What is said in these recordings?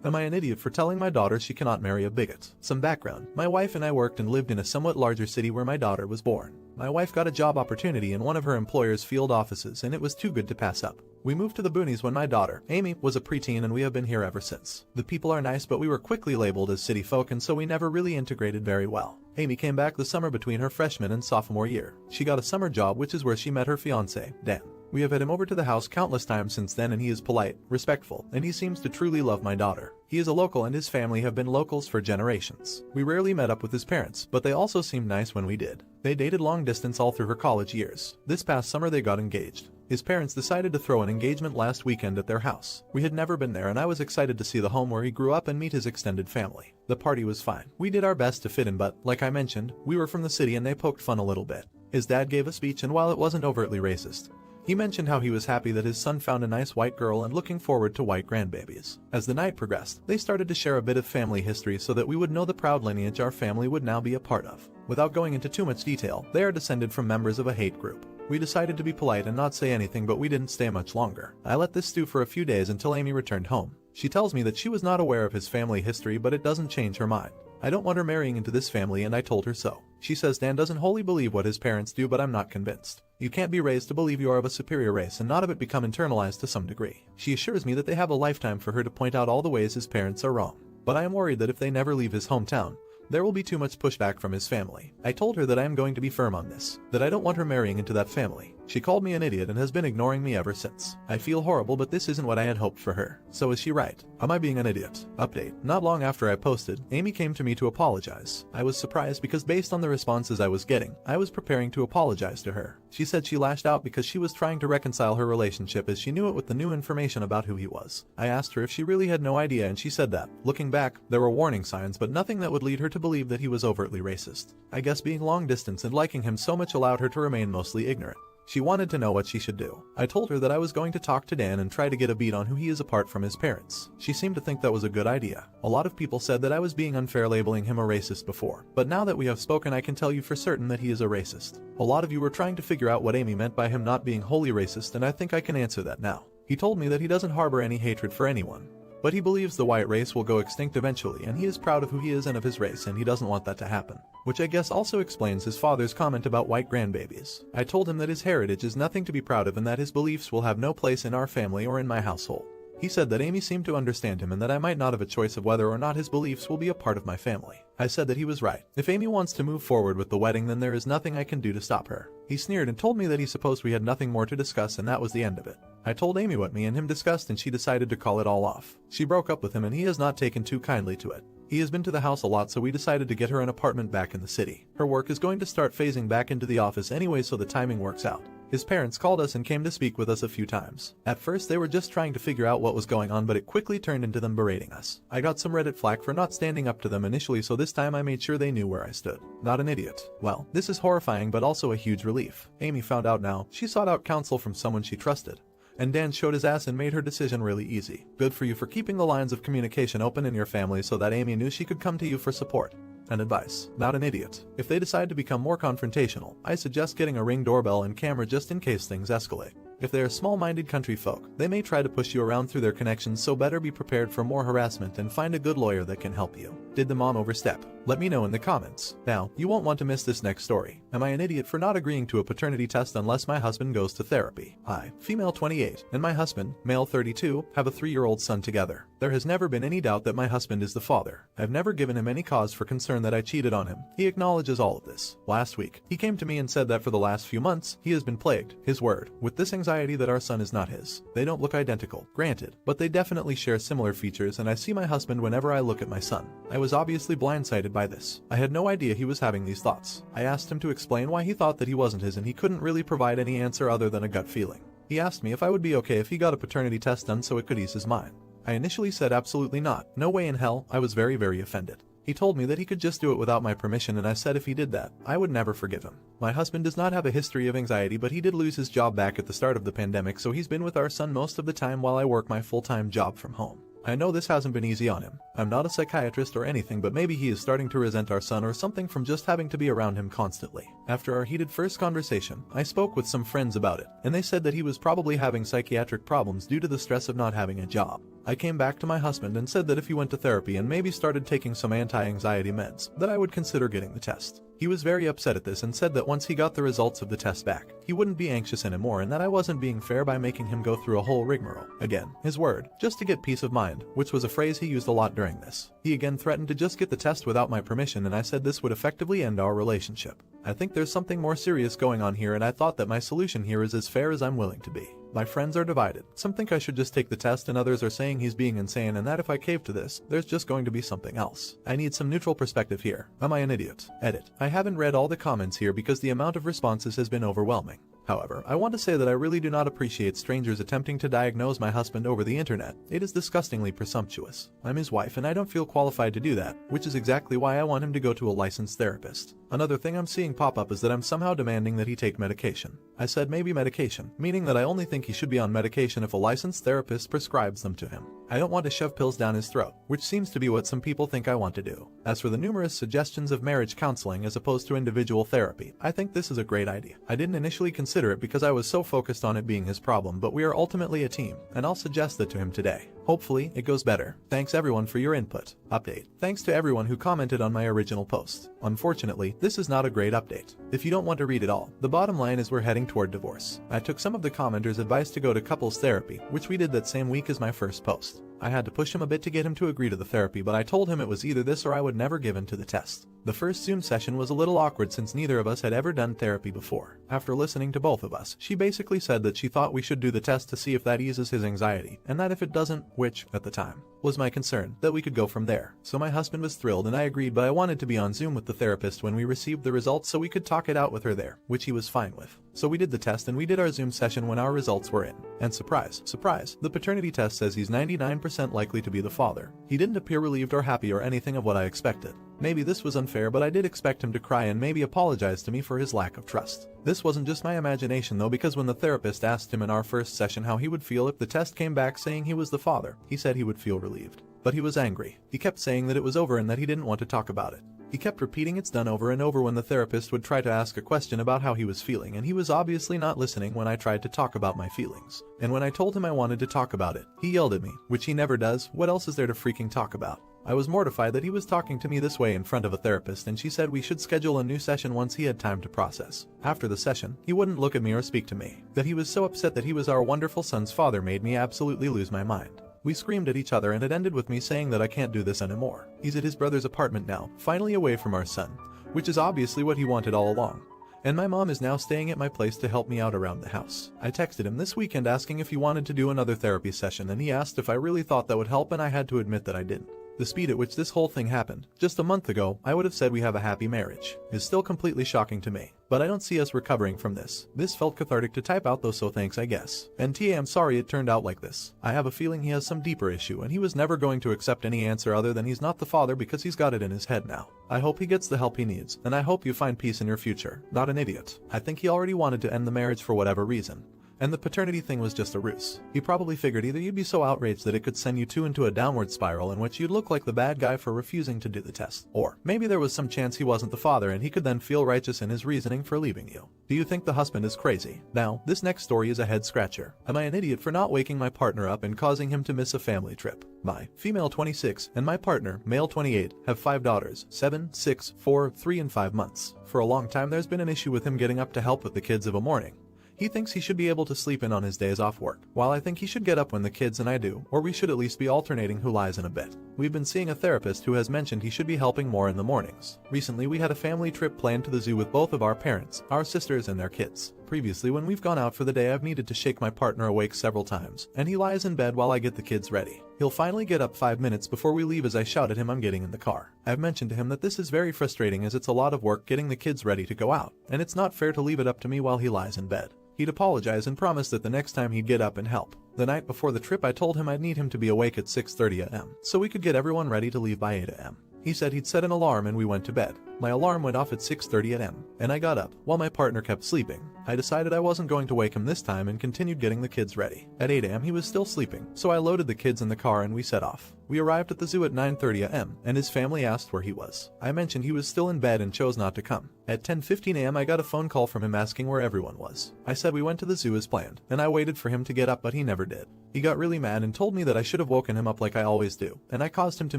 Am I an idiot for telling my daughter she cannot marry a bigot? Some background. My wife and I worked and lived in a somewhat larger city where my daughter was born. My wife got a job opportunity in one of her employer's field offices and it was too good to pass up. We moved to the boonies when my daughter, Amy, was a preteen and we have been here ever since. The people are nice but we were quickly labeled as city folk and so we never really integrated very well. Amy came back the summer between her freshman and sophomore year. She got a summer job which is where she met her fiancé, Dan. We have had him over to the house countless times since then and he is polite, respectful, and he seems to truly love my daughter. He is a local and his family have been locals for generations. We rarely met up with his parents, but they also seemed nice when we did. They dated long distance all through her college years. This past summer they got engaged. His parents decided to throw an engagement last weekend at their house. We had never been there and I was excited to see the home where he grew up and meet his extended family. The party was fine. We did our best to fit in but, like I mentioned, we were from the city and they poked fun a little bit. His dad gave a speech and while it wasn't overtly racist, he mentioned how he was happy that his son found a nice white girl and looking forward to white grandbabies. As the night progressed, they started to share a bit of family history so that we would know the proud lineage our family would now be a part of. Without going into too much detail, they are descended from members of a hate group. We decided to be polite and not say anything but we didn't stay much longer. I let this stew for a few days until Amy returned home. She tells me that she was not aware of his family history but it doesn't change her mind. I don't want her marrying into this family and I told her so. She says Dan doesn't wholly believe what his parents do but I'm not convinced. You can't be raised to believe you are of a superior race and not have it become internalized to some degree. She assures me that they have a lifetime for her to point out all the ways his parents are wrong. But I am worried that if they never leave his hometown, there will be too much pushback from his family. I told her that I am going to be firm on this, that I don't want her marrying into that family. She called me an idiot and has been ignoring me ever since. I feel horrible but this isn't what I had hoped for her. So is she right? Am I being an idiot? Update. Not long after I posted, Amy came to me to apologize. I was surprised because based on the responses I was getting, I was preparing to apologize to her. She said she lashed out because she was trying to reconcile her relationship as she knew it with the new information about who he was. I asked her if she really had no idea and she said that, looking back, there were warning signs but nothing that would lead her to believe that he was overtly racist. I guess being long distance and liking him so much allowed her to remain mostly ignorant. She wanted to know what she should do. I told her that I was going to talk to Dan and try to get a beat on who he is apart from his parents. She seemed to think that was a good idea. A lot of people said that I was being unfair labeling him a racist before, but now that we have spoken I can tell you for certain that he is a racist. A lot of you were trying to figure out what Amy meant by him not being wholly racist and I think I can answer that now. He told me that he doesn't harbor any hatred for anyone, but he believes the white race will go extinct eventually and he is proud of who he is and of his race and he doesn't want that to happen. Which I guess also explains his father's comment about white grandbabies. I told him that his heritage is nothing to be proud of and that his beliefs will have no place in our family or in my household. He said that Amy seemed to understand him and that I might not have a choice of whether or not his beliefs will be a part of my family. I said that he was right. If Amy wants to move forward with the wedding then there is nothing I can do to stop her. He sneered and told me that he supposed we had nothing more to discuss and that was the end of it. I told Amy what me and him discussed and she decided to call it all off. She broke up with him and he has not taken too kindly to it. He has been to the house a lot so we decided to get her an apartment back in the city. Her work is going to start phasing back into the office anyway so the timing works out. His parents called us and came to speak with us a few times. At first they were just trying to figure out what was going on but it quickly turned into them berating us. I got some Reddit flack for not standing up to them initially so this time I made sure they knew where I stood. Not an idiot. Well, this is horrifying but also a huge relief. Amy found out now. She sought out counsel from someone she trusted. And Dan showed his ass and made her decision really easy. Good for you for keeping the lines of communication open in your family so that Amy knew she could come to you for support and advice. Not an idiot. If they decide to become more confrontational, I suggest getting a Ring doorbell and camera just in case things escalate. If they are small-minded country folk, they may try to push you around through their connections so better be prepared for more harassment and find a good lawyer that can help you. Did the mom overstep? Let me know in the comments. Now, you won't want to miss this next story. Am I an idiot for not agreeing to a paternity test unless my husband goes to therapy? I, female 28, and my husband, male 32, have a 3-year-old son together. There has never been any doubt that my husband is the father. I've never given him any cause for concern that I cheated on him. He acknowledges all of this. Last week, he came to me and said that for the last few months, he has been plagued, his word, with this anxiety that our son is not his. They don't look identical, granted, but they definitely share similar features and I see my husband whenever I look at my son. I was obviously blindsided by this. I had no idea he was having these thoughts. I asked him to explain why he thought that he wasn't his and he couldn't really provide any answer other than a gut feeling. He asked me if I would be okay if he got a paternity test done so it could ease his mind. I initially said absolutely not. No way in hell. I was very offended. He told me that he could just do it without my permission and I said if he did that, I would never forgive him. My husband does not have a history of anxiety but he did lose his job back at the start of the pandemic so he's been with our son most of the time while I work my full-time job from home. I know this hasn't been easy on him. I'm not a psychiatrist or anything but maybe he is starting to resent our son or something from just having to be around him constantly. After our heated first conversation, I spoke with some friends about it, and they said that he was probably having psychiatric problems due to the stress of not having a job. I came back to my husband and said that if he went to therapy and maybe started taking some anti-anxiety meds, that I would consider getting the test. He was very upset at this and said that once he got the results of the test back, he wouldn't be anxious anymore and that I wasn't being fair by making him go through a whole rigmarole. Again, his word, just to get peace of mind, which was a phrase he used a lot during this. He again threatened to just get the test without my permission and I said this would effectively end our relationship. I think there's something more serious going on here and I thought that my solution here is as fair as I'm willing to be. My friends are divided. Some think I should just take the test and others are saying he's being insane and that if I cave to this, there's just going to be something else. I need some neutral perspective here. Am I an idiot? Edit. I haven't read all the comments here because the amount of responses has been overwhelming. However, I want to say that I really do not appreciate strangers attempting to diagnose my husband over the internet. It is disgustingly presumptuous. I'm his wife and I don't feel qualified to do that, which is exactly why I want him to go to a licensed therapist. Another thing I'm seeing pop up is that I'm somehow demanding that he take medication. I said maybe medication, meaning that I only think he should be on medication if a licensed therapist prescribes them to him. I don't want to shove pills down his throat, which seems to be what some people think I want to do. As for the numerous suggestions of marriage counseling as opposed to individual therapy, I think this is a great idea. I didn't initially consider it because I was so focused on it being his problem, but we are ultimately a team, and I'll suggest that to him today. Hopefully, it goes better. Thanks everyone for your input. Update. Thanks to everyone who commented on my original post. Unfortunately, this is not a great update. If you don't want to read it all, the bottom line is we're heading toward divorce. I took some of the commenters' advice to go to couples therapy, which we did that same week as my first post. I had to push him a bit to get him to agree to the therapy, but I told him it was either this or I would never give in to the test. The first Zoom session was a little awkward since neither of us had ever done therapy before. After listening to both of us, she basically said that she thought we should do the test to see if that eases his anxiety, and that if it doesn't, which, at the time, was my concern, that we could go from there. So my husband was thrilled and I agreed, but I wanted to be on Zoom with the therapist when we received the results so we could talk it out with her there, which he was fine with. So we did the test and we did our Zoom session when our results were in. And surprise, surprise, the paternity test says he's 99% likely to be the father. He didn't appear relieved or happy or anything of what I expected. Maybe this was unfair, but I did expect him to cry and maybe apologize to me for his lack of trust. This wasn't just my imagination though, because when the therapist asked him in our first session how he would feel if the test came back saying he was the father, he said he would feel relieved. But he was angry. He kept saying that it was over and that he didn't want to talk about it. He kept repeating it's done over and over when the therapist would try to ask a question about how he was feeling, and he was obviously not listening when I tried to talk about my feelings. And when I told him I wanted to talk about it, he yelled at me, which he never does. What else is there to freaking talk about? I was mortified that he was talking to me this way in front of a therapist, and she said we should schedule a new session once he had time to process. After the session, he wouldn't look at me or speak to me. That he was so upset that he was our wonderful son's father made me absolutely lose my mind. We screamed at each other and it ended with me saying that I can't do this anymore. He's at his brother's apartment now, finally away from our son, which is obviously what he wanted all along. And my mom is now staying at my place to help me out around the house. I texted him this weekend asking if he wanted to do another therapy session, and he asked if I really thought that would help, and I had to admit that I didn't. The speed at which this whole thing happened, just a month ago, I would have said we have a happy marriage, is still completely shocking to me. But I don't see us recovering from this. This felt cathartic to type out though, so thanks I guess. And TA, I'm sorry it turned out like this. I have a feeling he has some deeper issue and he was never going to accept any answer other than he's not the father because he's got it in his head now. I hope he gets the help he needs, and I hope you find peace in your future. Not an idiot. I think he already wanted to end the marriage for whatever reason. And the paternity thing was just a ruse. He probably figured either you'd be so outraged that it could send you two into a downward spiral in which you'd look like the bad guy for refusing to do the test. Or maybe there was some chance he wasn't the father and he could then feel righteous in his reasoning for leaving you. Do you think the husband is crazy? Now, this next story is a head scratcher. Am I an idiot for not waking my partner up and causing him to miss a family trip? My female 26 and my partner, male 28, have 5 daughters, 7, 6, 4, 3 and 5 months. For a long time there's been an issue with him getting up to help with the kids of a morning. He thinks he should be able to sleep in on his days off work, while I think he should get up when the kids and I do, or we should at least be alternating who lies in a bed. We've been seeing a therapist who has mentioned he should be helping more in the mornings. Recently we had a family trip planned to the zoo with both of our parents, our sisters and their kids. Previously when we've gone out for the day I've needed to shake my partner awake several times, and he lies in bed while I get the kids ready. He'll finally get up 5 minutes before we leave as I shout at him I'm getting in the car. I've mentioned to him that this is very frustrating as it's a lot of work getting the kids ready to go out, and it's not fair to leave it up to me while he lies in bed. He'd apologize and promise that the next time he'd get up and help. The night before the trip I told him I'd need him to be awake at 6:30 a.m. so we could get everyone ready to leave by 8 a.m. He said he'd set an alarm and we went to bed. My alarm went off at 6:30 a.m., and I got up, while my partner kept sleeping. I decided I wasn't going to wake him this time and continued getting the kids ready. At 8 a.m. he was still sleeping, so I loaded the kids in the car and we set off. We arrived at the zoo at 9:30 a.m., and his family asked where he was. I mentioned he was still in bed and chose not to come. At 10:15 a.m. I got a phone call from him asking where everyone was. I said we went to the zoo as planned, and I waited for him to get up but he never did. He got really mad and told me that I should have woken him up like I always do, and I caused him to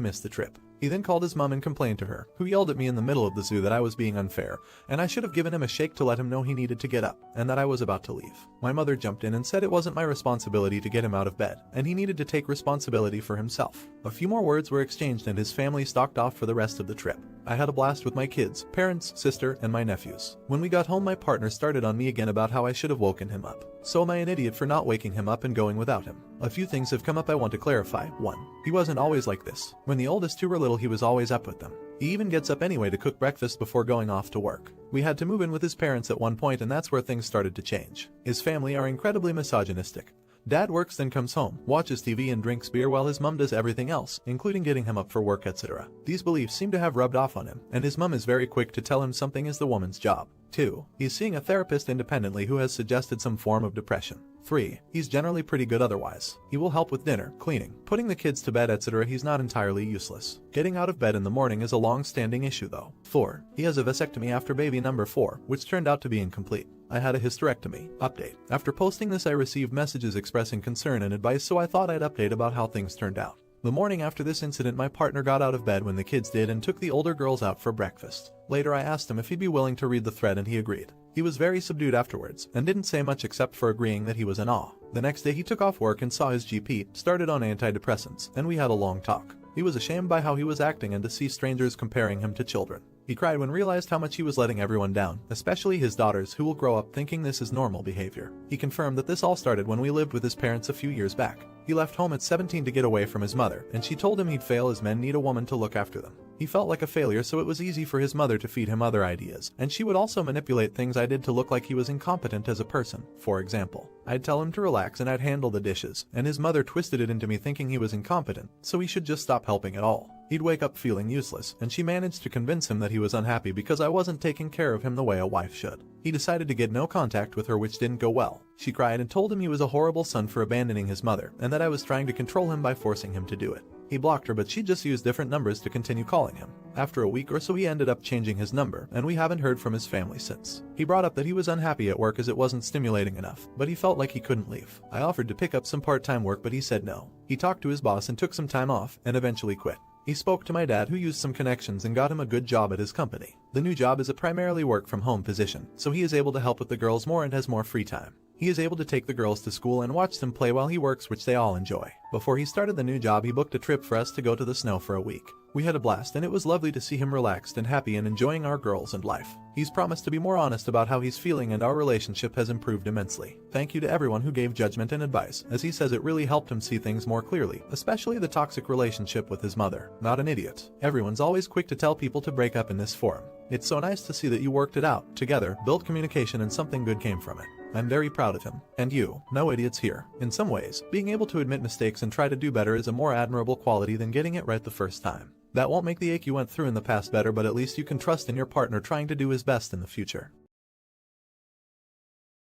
miss the trip. He then called his mom and complained to her, who yelled at me in the middle of the zoo that I was being unfair, and I should have given him a shake to let him know he needed to get up, and that I was about to leave. My mother jumped in and said it wasn't my responsibility to get him out of bed, and he needed to take responsibility for himself. A few more words were exchanged and his family stalked off for the rest of the trip. I had a blast with my kids, parents, sister, and my nephews. When we got home my partner started on me again about how I should have woken him up. So am I an idiot for not waking him up and going without him? A few things have come up I want to clarify. 1. He wasn't always like this. When the oldest two were little he was always up with them. He even gets up anyway to cook breakfast before going off to work. We had to move in with his parents at one point and that's where things started to change. His family are incredibly misogynistic. Dad works then comes home, watches TV and drinks beer while his mom does everything else, including getting him up for work etc. These beliefs seem to have rubbed off on him, and his mom is very quick to tell him something is the woman's job. 2. He's seeing a therapist independently who has suggested some form of depression. 3. He's generally pretty good otherwise. He will help with dinner, cleaning, putting the kids to bed etc. He's not entirely useless. Getting out of bed in the morning is a long-standing issue though. 4. He has a vasectomy after baby number 4, which turned out to be incomplete. I had a hysterectomy. Update. After posting this I received messages expressing concern and advice, so I thought I'd update about how things turned out. The morning after this incident my partner got out of bed when the kids did and took the older girls out for breakfast. Later I asked him if he'd be willing to read the thread and he agreed. He was very subdued afterwards and didn't say much except for agreeing that he was in awe. The next day he took off work and saw his GP, started on antidepressants, and we had a long talk. He was ashamed by how he was acting and to see strangers comparing him to children. He cried when realized how much he was letting everyone down, especially his daughters who will grow up thinking this is normal behavior. He confirmed that this all started when we lived with his parents a few years back. He left home at 17 to get away from his mother, and she told him he'd fail as men need a woman to look after them. He felt like a failure, so it was easy for his mother to feed him other ideas, and she would also manipulate things I did to look like he was incompetent as a person. For example, I'd tell him to relax and I'd handle the dishes, and his mother twisted it into me thinking he was incompetent, so he should just stop helping at all. He'd wake up feeling useless, and she managed to convince him that he was unhappy because I wasn't taking care of him the way a wife should. He decided to get no contact with her, which didn't go well. She cried and told him he was a horrible son for abandoning his mother, and that I was trying to control him by forcing him to do it. He blocked her, but she just used different numbers to continue calling him. After a week or so he ended up changing his number, and we haven't heard from his family since. He brought up that he was unhappy at work as it wasn't stimulating enough, but he felt like he couldn't leave. I offered to pick up some part-time work but he said no. He talked to his boss and took some time off, and eventually quit. He spoke to my dad who used some connections and got him a good job at his company. The new job is a primarily work-from-home position, so he is able to help with the girls more and has more free time. He is able to take the girls to school and watch them play while he works, which they all enjoy. Before he started the new job he booked a trip for us to go to the snow for a week. We had a blast and it was lovely to see him relaxed and happy and enjoying our girls and life. He's promised to be more honest about how he's feeling and our relationship has improved immensely. Thank you to everyone who gave judgment and advice, as he says it really helped him see things more clearly, especially the toxic relationship with his mother. Not an idiot. Everyone's always quick to tell people to break up in this forum. It's so nice to see that you worked it out, together, built communication and something good came from it. I'm very proud of him. And you, no idiots here. In some ways, being able to admit mistakes and try to do better is a more admirable quality than getting it right the first time. That won't make the ache you went through in the past better, but at least you can trust in your partner trying to do his best in the future.